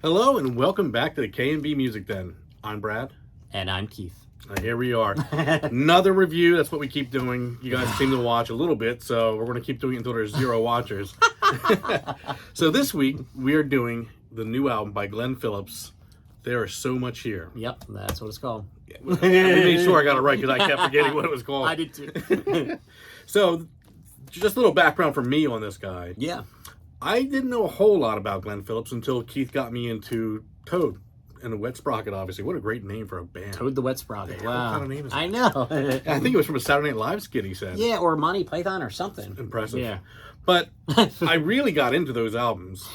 Hello and welcome back to the K&B Music Den. I'm Brad. And I'm Keith. Here we are. Another review. That's what we keep doing. You guys seem to watch a little bit, so we're going to keep doing it until there's 0 watchers. So this week, we are doing the new album by Glen Phillips, There Is So Much Here. Yep, that's what it's called. I made sure I got it right because I kept forgetting what it was called. I did too. So, just a little background for me on this guy. Yeah. I didn't know a whole lot about Glen Phillips until Keith got me into Toad and the Wet Sprocket, obviously. What a great name for a band. Toad the Wet Sprocket. Yeah, Wow. what kind of name is that? I know. I think it was from a Saturday Night Live skit, he said. Yeah, or Monty Python or something. Impressive. Yeah. But I really got into those albums.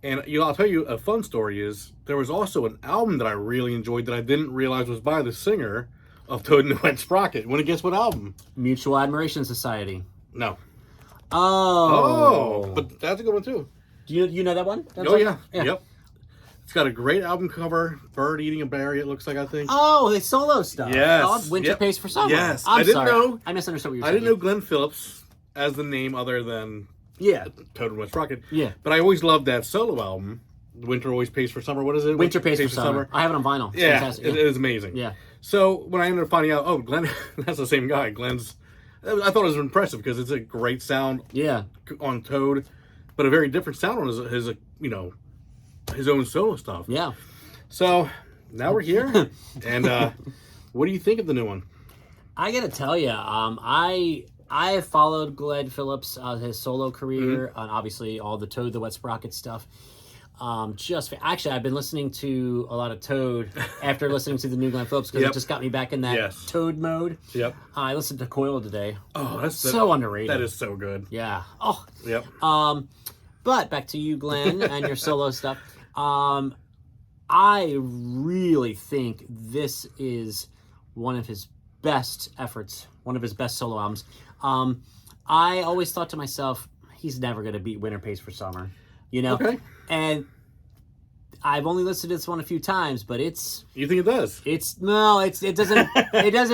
And I'll tell you a fun story is there was also an album that I really enjoyed that I didn't realize was by the singer of Toad and the Wet Sprocket. Want to guess what album? Mutual Admiration Society. No. Oh. But that's a good one too. Do you know that one? Yeah. Yep. It's got a great album cover. Bird eating a berry, it looks like, I think. Oh, the solo stuff. Yes. Oh, Winter Pays for Summer. Yes. I'm I didn't sorry. know. I misunderstood what you were I saying. didn't know Glen Phillips as the name other than Toad and Wet Sprocket. Yeah. But I always loved that solo album. Winter Always Pays for Summer. What is it? Winter Pays for Summer. I have it on vinyl. It's fantastic. It is amazing. Yeah. So when I ended up finding out, oh, Glen, that's the same guy. Glen's, I thought it was impressive because it's a great sound Yeah. on Toad, but a very different sound on his own solo stuff. Yeah. So now we're here, and what do you think of the new one? I gotta tell you, I have followed Glen Phillips, his solo career, and obviously all the Toad the Wet Sprocket stuff. Actually, I've been listening to a lot of Toad after listening to the new Glen Phillips because it just got me back in that Toad mode. Yep. I listened to Coil today. Oh, that's so underrated. That is so good. Yeah. Oh. Yep. But back to you, Glen, and your solo stuff. I really think this is one of his best efforts, one of his best solo albums. I always thought to myself, he's never going to beat Winter Pays for Summer, you know? Okay. And I've only listened to this one a few times, but it's... You think it does? It doesn't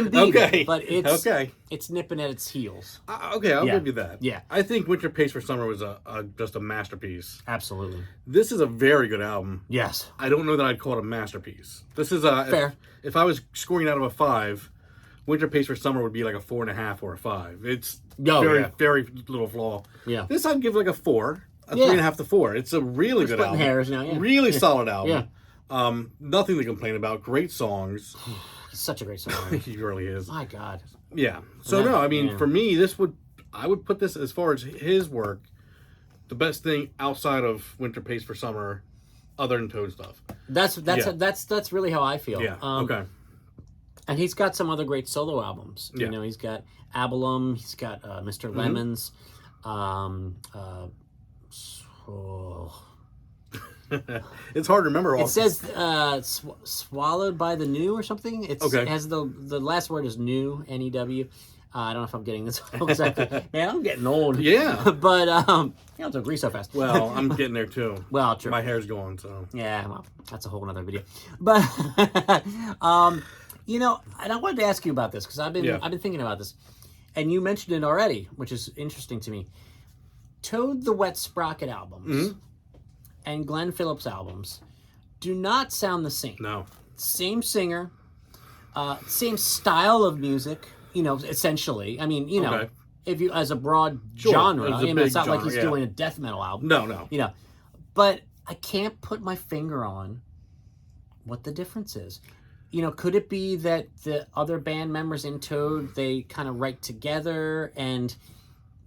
beat it, but it's nipping at its heels. I'll give you that. Yeah. I think Winter Pays for Summer was just a masterpiece. Absolutely. This is a very good album. Yes. I don't know that I'd call it a masterpiece. This is fair. If I was scoring out of a 5, Winter Pays for Summer would be like a 4.5 or a 5. It's very little flaw. Yeah. This I'd give like a 4. A 3.5 to 4. It's a really good album. Hairs now, yeah. Really solid album. Yeah. Nothing to complain about. Great songs. He's such a great song. He really is. My God. Yeah. So for me, I would put this as far as his work, the best thing outside of Winter Pays for Summer, other than Toad stuff. That's really how I feel. Yeah. Okay. And he's got some other great solo albums. Yeah. You know, he's got Abalum. He's got Mr. Lemons. It's hard to remember all. It says swallowed by the new or something. It has the last word is new, N-E-W. I don't know if I'm getting this exactly. Man, I'm getting old. Yeah. But don't agree so fast. Well, I'm getting there too. Well, true. My hair's going, so. Yeah, well, that's a whole other video. But you know, and I wanted to ask you about this because I've been thinking about this, and you mentioned it already, which is interesting to me. Toad the Wet Sprocket albums and Glen Phillips albums do not sound the same. No. Same singer, same style of music, you know, essentially. I mean, you know, if you, as a broad genre, it's not like he's doing a death metal album. No. You know, but I can't put my finger on what the difference is. You know, could it be that the other band members in Toad, they kind of write together and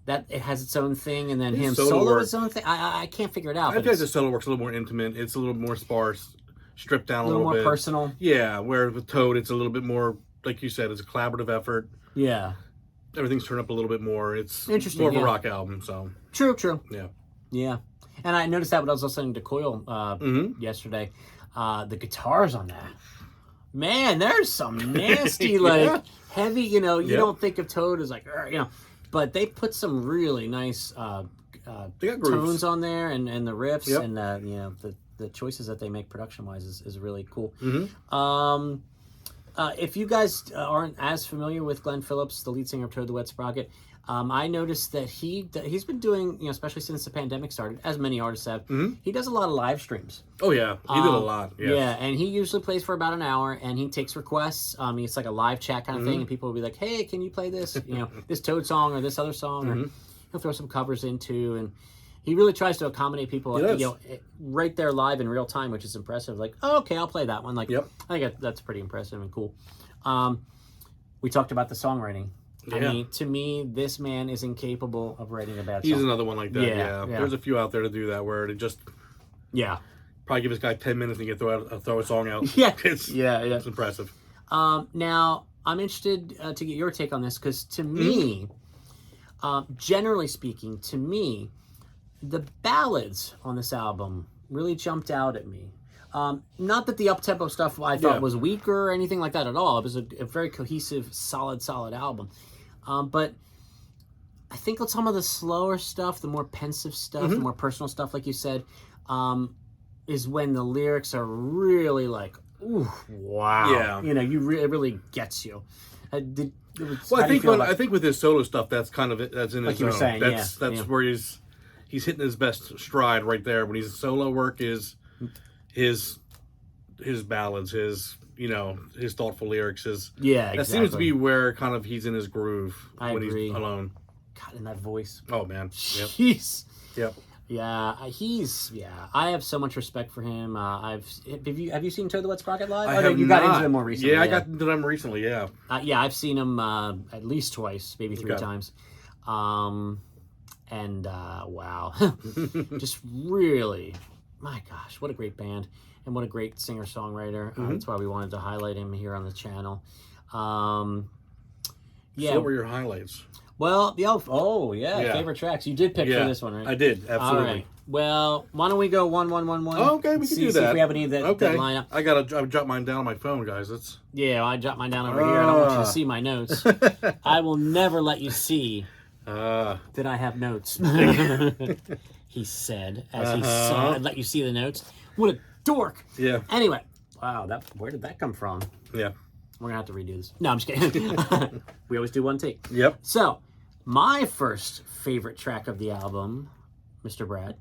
that it has its own thing, and then him solo its own thing? I can't figure it out. I think the solo work's a little more intimate. It's a little more sparse, stripped down a little bit. A little more personal. Yeah, where with Toad, it's a little bit more, like you said, it's a collaborative effort. Yeah. Everything's turned up a little bit more. It's interesting, more of a rock album, so. True. Yeah. Yeah. And I noticed that when I was listening to Coil yesterday. The guitars on that. Man, there's some nasty, heavy, you know, you don't think of Toad as like, you know, but they put some really nice tones on there and the riffs and, you know, the choices that they make production-wise is really cool. If you guys aren't as familiar with Glen Phillips, the lead singer of Toad the Wet Sprocket, I noticed that he's been doing, especially since the pandemic started, as many artists have. He does a lot of live streams. Oh yeah, he did a lot. Yes. Yeah, and he usually plays for about an hour, and he takes requests. It's like a live chat kind of thing, and people will be like, "Hey, can you play this? This Toad song or this other song?" Or he'll throw some covers into, and he really tries to accommodate people. Right there live in real time, which is impressive. Like, oh, okay, I'll play that one. Like, I think that's pretty impressive and cool. We talked about the songwriting. Yeah. I mean, to me, this man is incapable of writing a bad song. He's another one like that, yeah. There's a few out there to do that where it just... Yeah. Probably give this guy 10 minutes and get throw a song out. It's impressive. Now, I'm interested to get your take on this, because to me, generally speaking, the ballads on this album really jumped out at me. Not that the up-tempo stuff I thought was weaker or anything like that at all. It was a very cohesive, solid album. But I think some of the slower stuff, the more pensive stuff, the more personal stuff, like you said, is when the lyrics are really like, ooh, wow. Yeah. It really gets you. I think with his solo stuff, that's kind of it. That's in his zone. You were saying, that's where he's hitting his best stride right there. When he's solo work is his ballads, his thoughtful lyrics, that seems to be where kind of he's in his groove when he's alone. God, in that voice. Oh man. Jeez. Yep. Yeah, I have so much respect for him. Have you seen Toad the Wet Sprocket live? You got into them more recently. Yeah, I got into them recently. Yeah. I've seen him at least twice, maybe 3 times. And wow, just really, my gosh, what a great band and what a great singer-songwriter. That's why we wanted to highlight him here on the channel. So what were your highlights? Well, favorite tracks. You did pick for this one, right? I did, absolutely. All right. Well, why don't we go 1, 1, 1, 1? Oh, okay, we can do that. See if we have any of that line up. I jot mine down on my phone, guys. I jot mine down over here. I don't want you to see my notes. I will never let you see that I have notes. He said, as he saw and let you see the notes. What a dork. Yeah. Anyway, wow, where did that come from? Yeah. We're going to have to redo this. No, I'm just kidding. We always do one take. Yep. So, my first favorite track of the album, Mr. Brad,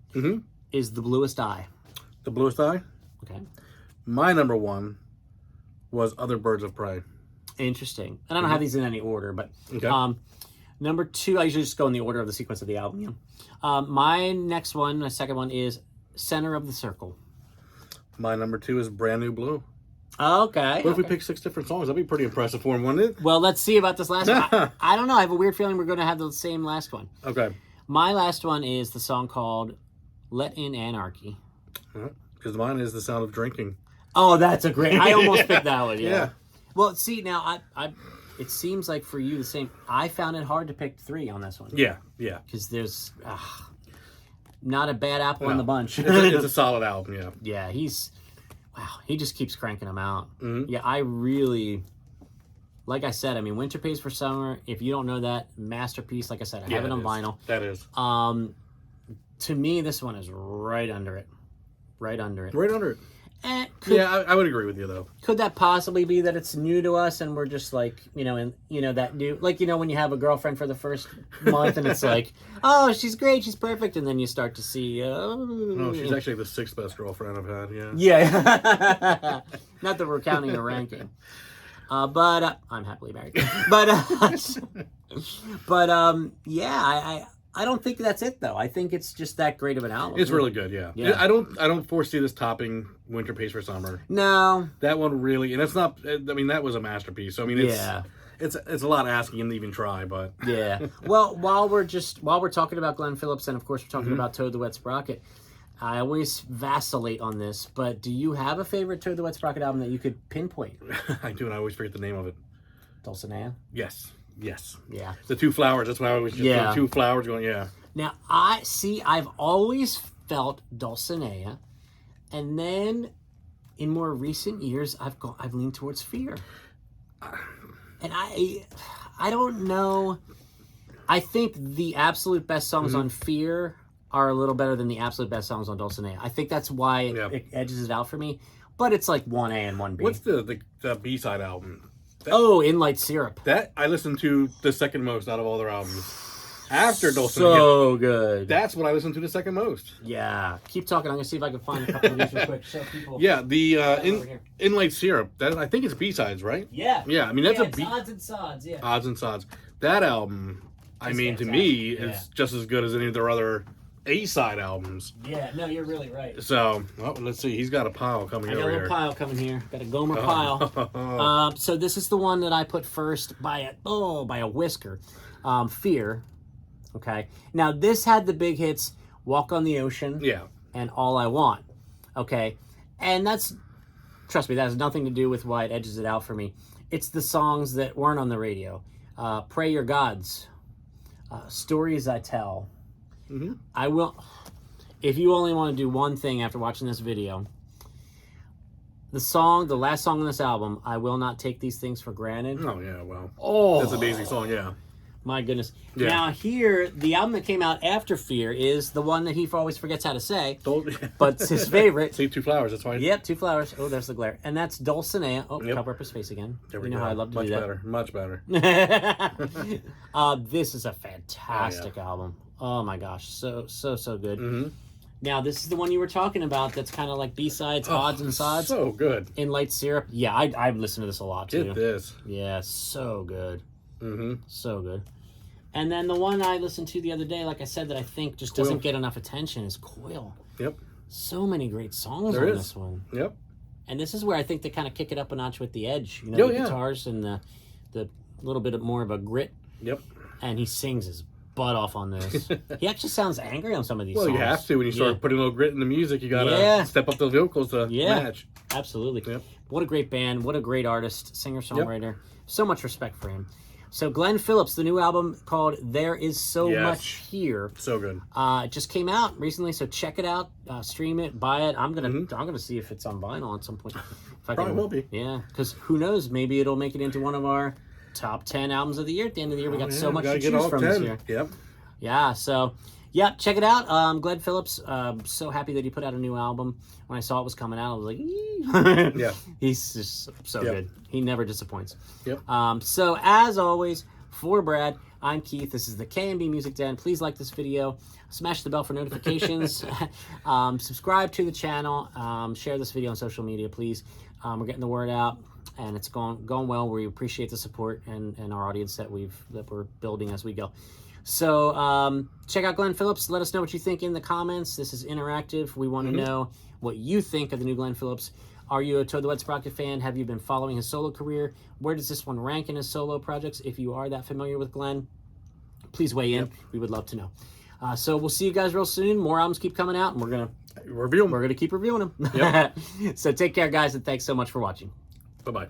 is The Bluest Eye. The Bluest Eye? Okay. My number 1 was Other Birds of Prey. Interesting. And I don't have these in any order, but number 2, I usually just go in the order of the sequence of the album. My next one, my second one, is Center of the Circle. My number 2 is Brand New Blue. Okay. What if we pick 6 different songs? That'd be pretty impressive for him, wouldn't it? Well, let's see about this last one. I don't know. I have a weird feeling we're going to have the same last one. Okay. My last one is the song called Let In Anarchy. Because mine is The Sound of Drinking. Oh, that's a great... I almost picked that one, yeah. Well, see, now, it seems like for you the same. I found it hard to pick 3 on this one. Yeah. Because there's not a bad apple in the bunch. It's a solid album, yeah. Yeah, he just keeps cranking them out. Yeah, I really, like I said, Winter Pays for Summer, if you don't know that, masterpiece, like I said, I have it on vinyl. That is. To me, this one is right under it. Right under it. I would agree with you, though. Could that possibly be that it's new to us and we're just like, that new, like, when you have a girlfriend for the first month and it's like, oh, she's great, she's perfect, and then you start to see, no, she's actually the 6th best girlfriend I've had, yeah. Yeah. Not that we're counting a ranking. But I'm happily married. I don't think that's it, though. I think it's just that great of an album. It's really good, yeah. I don't foresee this topping Winter Pays for Summer. No. That one really, and it's not, that was a masterpiece. So, it's a lot asking him to even try, but. Yeah. Well, while we're talking about Glen Phillips, and of course we're talking about Toad the Wet Sprocket, I always vacillate on this, but do you have a favorite Toad the Wet Sprocket album that you could pinpoint? I do, and I always forget the name of it. Dulcinea? Yes. Yeah. The 2 flowers. That's why I always just the 2 flowers going, yeah. Now, I've always felt Dulcinea, and then in more recent years, I've leaned towards Fear. And I don't know. I think the absolute best songs on Fear are a little better than the absolute best songs on Dulcinea. I think that's why it edges it out for me. But it's like 1A and 1B. What's the B-side album? In Light Syrup. That I listened to the second most out of all their albums. after Dulcinea. So good. That's what I listen to the second most. Yeah. Keep talking. I'm gonna see if I can find a couple of these real quick. Show people. Yeah, the over here. Inlaid Syrup. That I think it's B-sides, right? Yeah. Yeah, I mean that's it's odds and sods. Yeah. Odds and sods. That album, I mean, to me, is just as good as any of their other A-side albums. Yeah. No, you're really right. So, well, let's see. He's got a pile coming over here. I got a little pile coming here. Got a Gomer pile. So this is the one that I put first by a whisker. Fear. Okay. Now this had the big hits, Walk on the Ocean. Yeah. And All I Want. Okay. And trust me, that has nothing to do with why it edges it out for me. It's the songs that weren't on the radio. Pray Your Gods. Stories I Tell. Mm-hmm. I will, if you only want to do one thing after watching this video, the last song on this album, I Will Not Take These Things for Granted. Oh, yeah, well. Oh. That's an amazing song, yeah. My goodness. Yeah. Now here, the album that came out after Fear is the one that he always forgets how to say, but it's his favorite. Save Two Flowers, that's fine. Yep, 2 flowers. Oh, there's the glare. And that's Dulcinea. Oh, Yep. cover up his face again. There we you know go. how I love to do that. Much better. This is a fantastic album. Oh my gosh, so good. Mm-hmm. Now this is the one you were talking about. That's kind of like B-sides, odds and sods. So good. Inlaid Syrup. Yeah, I've listened to this a lot too. Get this. Yeah, so good. Mm-hmm. So good. And then the one I listened to the other day, like I said, that I think just doesn't get enough attention is Coil. Yep. So many great songs on this one. Yep. And this is where I think they kind of kick it up a notch with the edge. You know, the guitars and the little bit more of a grit. Yep. And he sings his butt off on this. He actually sounds angry on some of these songs. Well, you have to. When you start putting a little grit in the music, you got to step up the vocals to match. Absolutely. Yep. What a great band. What a great artist, singer-songwriter. Yep. So much respect for him. So Glen Phillips, the new album called There Is So Much Here. So good. It just came out recently, so check it out, stream it, buy it. I'm gonna see if it's on vinyl at some point. If I Probably will be. Yeah, because who knows? Maybe it'll make it into one of our top 10 albums of the year. At the end of the year, we got so much to choose from this year. Yep. Yeah. So. Yeah, check it out. Glen Phillips, so happy that he put out a new album. When I saw it was coming out, I was like, eee. Yeah. He's just so good. He never disappoints. Yep. So as always, for Brad, I'm Keith. This is the K&B Music Den. Please like this video. Smash the bell for notifications. Subscribe to the channel. Share this video on social media, please. We're getting the word out, and it's going well. We appreciate the support and our audience that we're building as we go. So check out Glen Phillips. Let us know what you think in the comments. This is interactive. We want to know what you think of the new Glen Phillips. Are you a Toad the Wet Sprocket fan? Have you been following his solo career? Where does this one rank in his solo projects? If you are that familiar with Glen, please weigh in. We would love to know. So we'll see you guys real soon. More albums keep coming out, and we're gonna review them. We're gonna keep reviewing them. So take care, guys, and thanks so much for watching. Bye-bye.